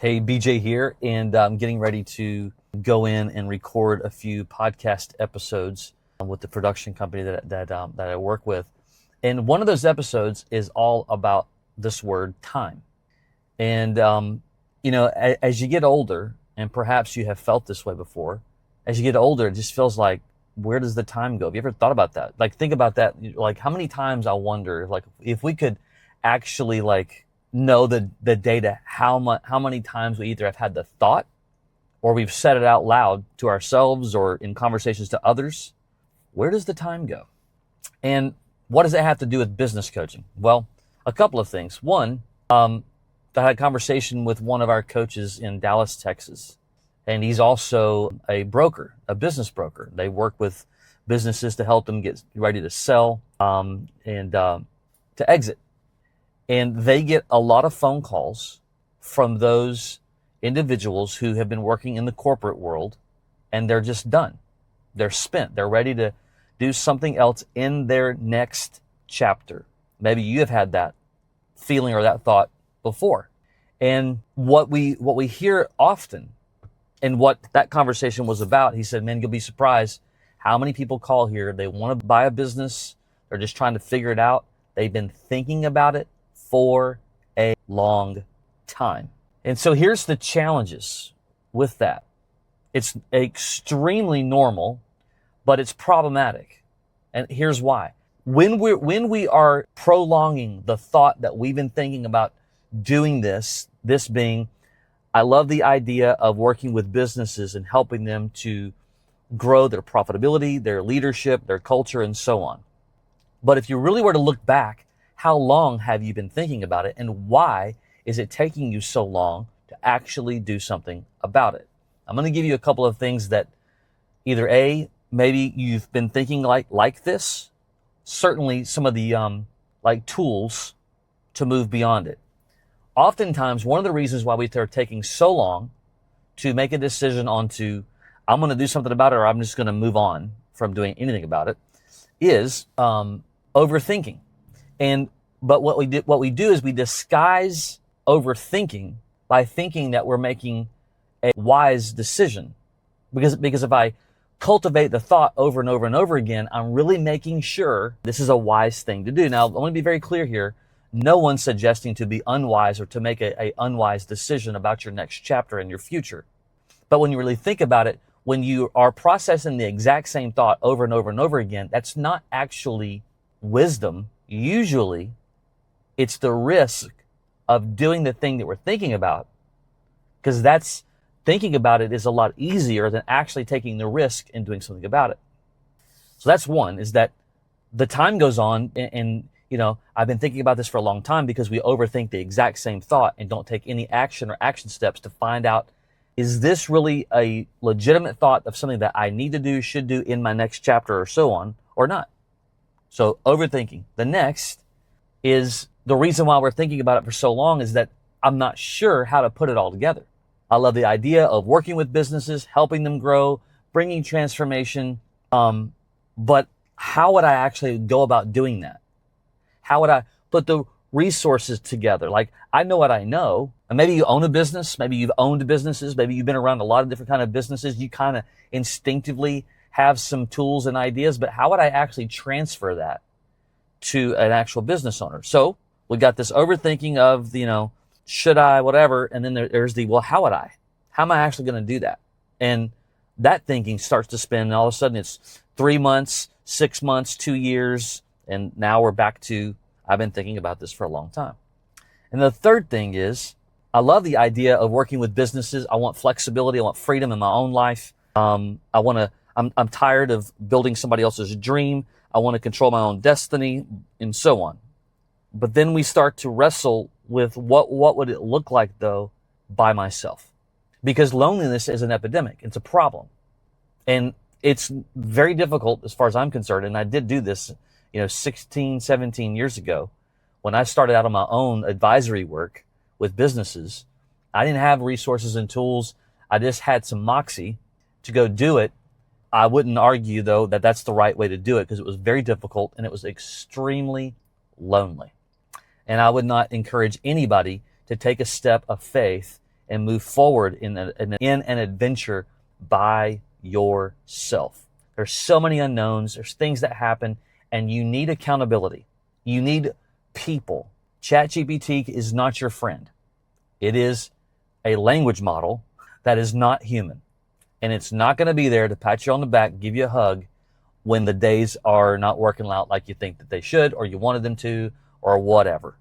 Hey, BJ here, and I'm getting ready to go in and record a few podcast episodes with the production company that I work with. And one of those episodes is all about this word time. And as you get older, and perhaps you have felt this way before, as you get older, it just feels like, where does the time go? Have you ever thought about that? Like, think about that. Like, how many times I wonder, like, if we could actually know the data, how many times we either have had the thought or we've said it out loud to ourselves or in conversations to others. Where does the time go? And what does it have to do with business coaching? Well, a couple of things. One, I had a conversation with one of our coaches in Dallas, Texas, and he's also a broker, a business broker. They work with businesses to help them get ready to sell and to exit. And they get a lot of phone calls from those individuals who have been working in the corporate world and they're just done. They're spent. They're ready to do something else in their next chapter. Maybe you have had that feeling or that thought before. And what we hear often, and what that conversation was about, he said, man, you'll be surprised how many people call here. They want to buy a business. They're just trying to figure it out. They've been thinking about it for a long time. And so here's the challenges with that. It's extremely normal, but it's problematic. And here's why. When we are prolonging the thought that we've been thinking about doing this being, I love the idea of working with businesses and helping them to grow their profitability, their leadership, their culture, and so on. But if you really were to look back, how long have you been thinking about it, and why is it taking you so long to actually do something about it? I'm going to give you a couple of things that either A, maybe you've been thinking like this, certainly some of the tools to move beyond it. Oftentimes, one of the reasons why we are taking so long to make a decision onto, I'm going to do something about it or I'm just going to move on from doing anything about it, is overthinking. But what we do is we disguise overthinking by thinking that we're making a wise decision. Because if I cultivate the thought over and over and over again, I'm really making sure this is a wise thing to do. Now, I want to be very clear here. No one's suggesting to be unwise or to make a unwise decision about your next chapter and your future. But when you really think about it, when you are processing the exact same thought over and over and over again, that's not actually wisdom. Usually, it's the risk of doing the thing that we're thinking about, because that's thinking about it is a lot easier than actually taking the risk and doing something about it. So that's one, is that the time goes on and I've been thinking about this for a long time because we overthink the exact same thought and don't take any action or action steps to find out, is this really a legitimate thought of something that I need to do, should do in my next chapter or so on, or not? So overthinking. The next is the reason why we're thinking about it for so long is that I'm not sure how to put it all together. I love the idea of working with businesses, helping them grow, bringing transformation. But how would I actually go about doing that? How would I put the resources together? Like, I know what I know. And maybe you own a business. Maybe you've owned businesses. Maybe you've been around a lot of different kind of businesses. You kind of instinctively have some tools and ideas, but how would I actually transfer that to an actual business owner? So we got this overthinking of, should I, whatever. And then there's well, how would I? How am I actually going to do that? And that thinking starts to spin. And all of a sudden it's 3 months, 6 months, 2 years. And now we're back to, I've been thinking about this for a long time. And the third thing is, I love the idea of working with businesses. I want flexibility. I want freedom in my own life. I'm tired of building somebody else's dream. I want to control my own destiny and so on. But then we start to wrestle with what would it look like though by myself? Because loneliness is an epidemic. It's a problem. And it's very difficult as far as I'm concerned. And I did do this, 16, 17 years ago when I started out on my own advisory work with businesses. I didn't have resources and tools. I just had some moxie to go do it. I wouldn't argue, though, that that's the right way to do it because it was very difficult and it was extremely lonely. And I would not encourage anybody to take a step of faith and move forward in an adventure by yourself. There's so many unknowns. There's things that happen, and you need accountability. You need people. ChatGPT is not your friend. It is a language model that is not human. And it's not going to be there to pat you on the back, give you a hug when the days are not working out like you think that they should, or you wanted them to, or whatever.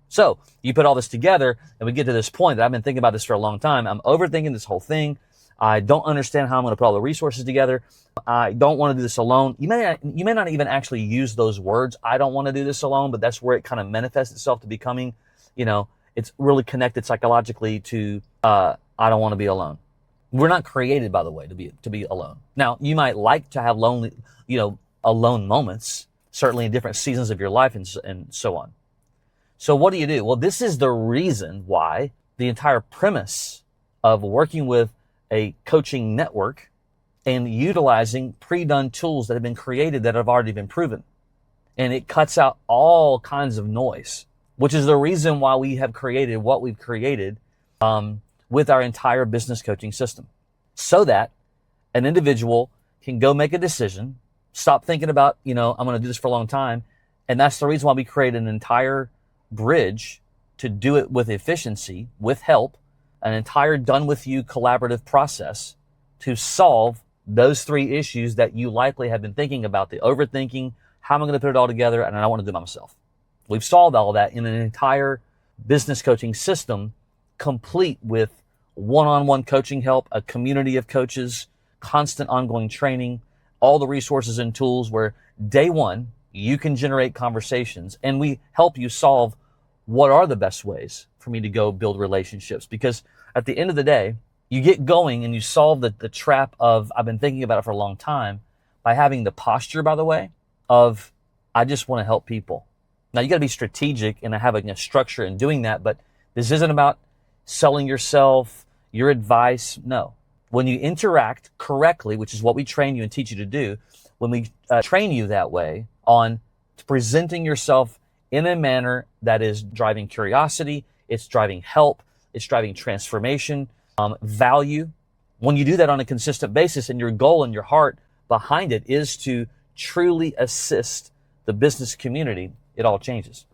So you put all this together, and we get to this point that I've been thinking about this for a long time. I'm overthinking this whole thing. I don't understand how I'm going to put all the resources together. I don't want to do this alone. You may not even actually use those words. I don't want to do this alone, but that's where it kind of manifests itself to becoming, it's really connected psychologically to I don't want to be alone. We're not created, by the way, to be alone. Now, you might like to have alone moments, certainly in different seasons of your life and so on. So what do? Well, this is the reason why the entire premise of working with a coaching network and utilizing pre-done tools that have been created that have already been proven. And it cuts out all kinds of noise, which is the reason why we have created what we've created with our entire business coaching system, so that an individual can go make a decision, stop thinking about, I'm going to do this for a long time. And that's the reason why we created an entire bridge to do it with efficiency, with help, an entire done with you collaborative process to solve those three issues that you likely have been thinking about: the overthinking, how am I going to put it all together, and I want to do it by myself. We've solved all of that in an entire business coaching system, complete with one-on-one coaching help, a community of coaches, constant ongoing training, all the resources and tools where day one, you can generate conversations, and we help you solve what are the best ways for me to go build relationships. Because at the end of the day, you get going and you solve the trap of, I've been thinking about it for a long time, by having the posture, by the way, of I just want to help people. Now you got to be strategic and having a structure in doing that, but this isn't about selling yourself, your advice. No. When you interact correctly, which is what we train you and teach you to do, when we train you that way on presenting yourself in a manner that is driving curiosity, it's driving help, it's driving transformation, value. When you do that on a consistent basis, and your goal and your heart behind it is to truly assist the business community, it all changes.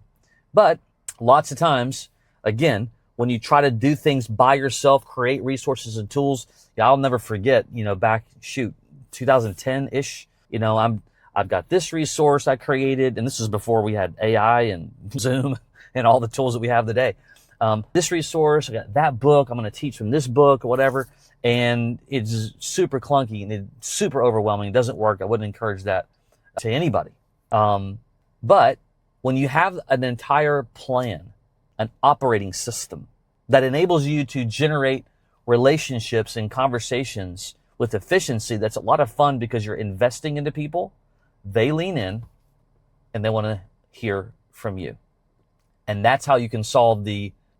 But lots of times, again, when you try to do things by yourself, create resources and tools, I'll never forget, back, 2010-ish, I've got this resource I created, and this is before we had AI and Zoom and all the tools that we have today. This resource, I got that book, I'm going to teach from this book or whatever, and it's super clunky and it's super overwhelming. It doesn't work. I wouldn't encourage that to anybody. But when you have an entire plan, an operating system that enables you to generate relationships and conversations with efficiency, that's a lot of fun because you're investing into people. They lean in and they want to hear from you. And that's how you can solve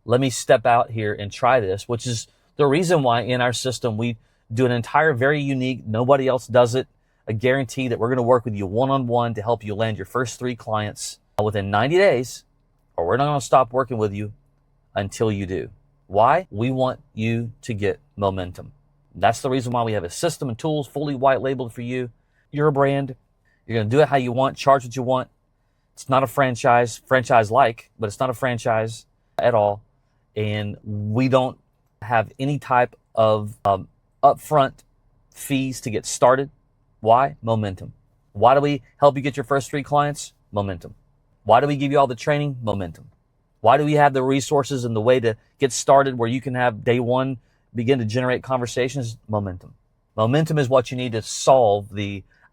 let me step out here and try this, which is the reason why in our system we do an entire, very unique, nobody else does it, a guarantee that we're going to work with you one-on-one to help you land your first 3 clients within 90 days, or we're not going to stop working with you until you do. Why? We want you to get momentum. That's the reason why we have a system and tools fully white labeled for you. You're a brand. You're going to do it how you want, charge what you want. It's not a franchise-like, but it's not a franchise at all. And we don't have any type of upfront fees to get started. Why? Momentum. Why do we help you get your first 3 clients? Momentum. Why do we give you all the training? Momentum. Why do we have the resources and the way to get started where you can have day one begin to generate conversations? Momentum. Momentum is what you need to solve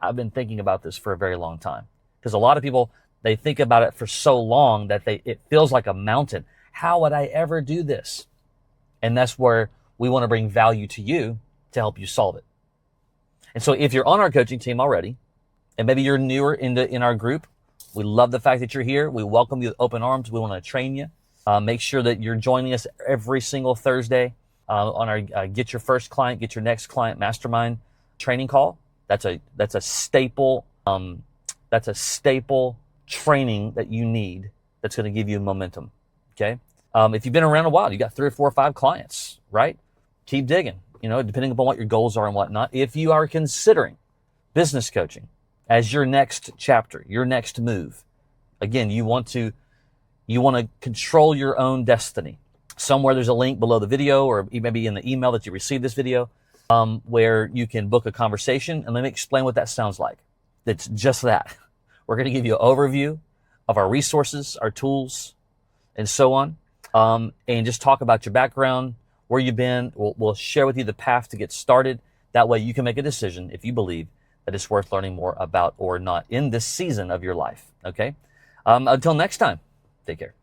I've been thinking about this for a very long time. Because a lot of people, they think about it for so long that it feels like a mountain. How would I ever do this? And that's where we want to bring value to you to help you solve it. And so if you're on our coaching team already, and maybe you're newer in our group, we love the fact that you're here. We welcome you with open arms. We want to train you. Make sure that you're joining us every single Thursday on our Get Your First Client, Get Your Next Client Mastermind training call. That's a staple. That's a staple training that you need. That's going to give you momentum. Okay. If you've been around a while, you got 3 or 4 or 5 clients, right? Keep digging, depending upon what your goals are and whatnot. If you are considering business coaching as your next chapter, your next move, again, you want to control your own destiny. Somewhere there's a link below the video, or maybe in the email that you received this video, where you can book a conversation. And let me explain what that sounds like. It's just that. We're going to give you an overview of our resources, our tools, and so on, and just talk about your background, where you've been. We'll share with you the path to get started. That way you can make a decision if you believe that it's worth learning more about or not in this season of your life. Okay? Until next time, take care.